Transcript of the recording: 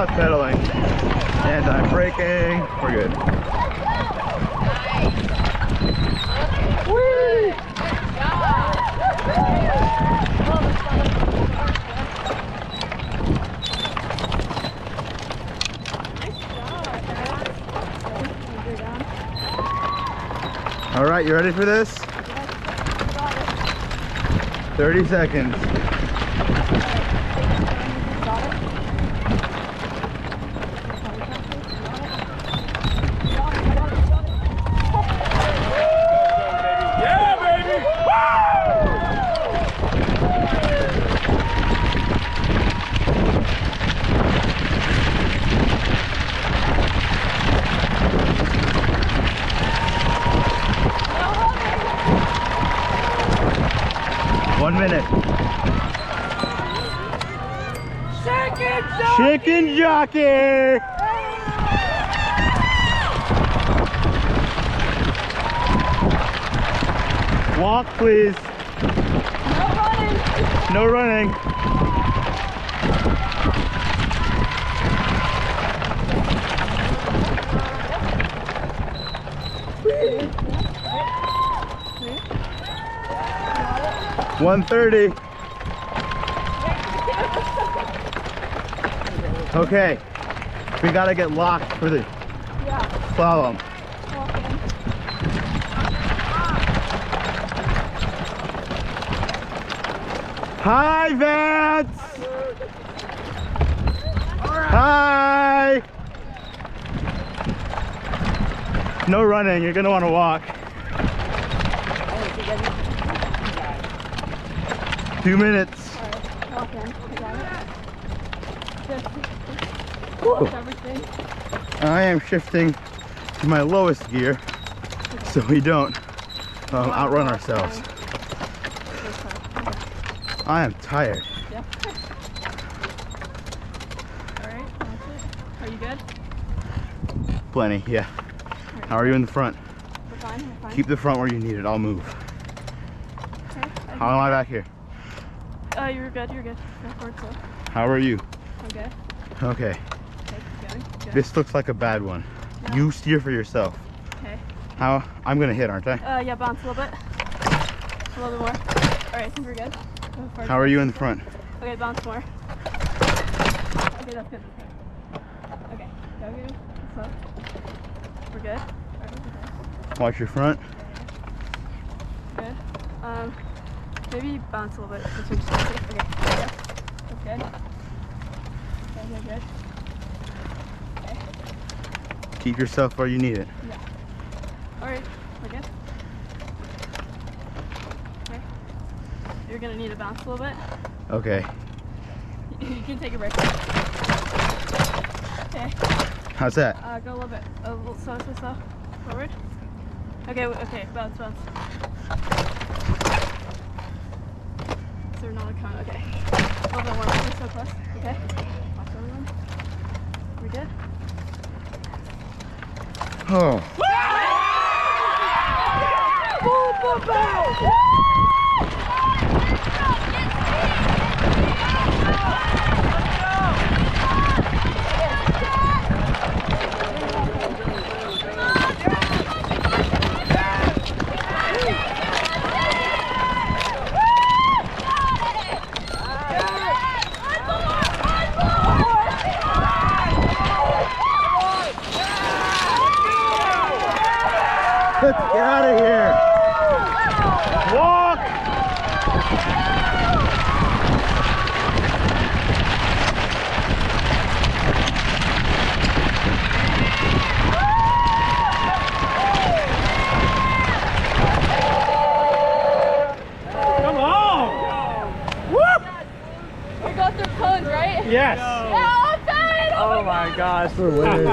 without pedaling. And I'm braking. We're good. Whee! All right, you ready for this? 30 seconds. Yeah, baby! One minute. Chicken jockey! Walk, please. No running. No running. $130. Okay, we gotta get locked for the slalom. Hi, Vance! Hi! No running, you're gonna want to walk. 2 minutes. I am shifting to my lowest gear so we don't outrun ourselves. I am tired. Yeah. Alright, that's it. Are you good? Plenty, yeah. Right. How are you in the front? We're fine, we're fine. Keep the front where you need it, I'll move. Okay. How am I back here? You're good, you're good. Go forward, so. How are you? I'm good. Okay. Okay, keep going. Good. This looks like a bad one. Yeah. You steer for yourself. Okay. How? I'm gonna hit, aren't I? Yeah, bounce a little bit. A little bit more. Alright, I think we're good. Go forward. How are you in the front? Okay, bounce more. Okay, that's good. Okay, go good. Slow. We're good. Alright, we're good. Watch your front. Good. Maybe bounce a little bit. This one's just okay. Yeah. That's good. Okay, good. Okay. Keep yourself where you need it. Yeah. Alright, we're good. Okay. You're gonna need to bounce a little bit. Okay. You can take a break. Okay. How's that? Go a little bit. A little slow. Forward. Okay, okay, bounce. They're not a con. Okay. A little bit more. We're so close. Okay. Watch everyone. We good? Oh. Let's get out of here. Walk. Come on! We got their cones, right? Yes! Yeah, I'm tired! Oh my gosh. We're winning.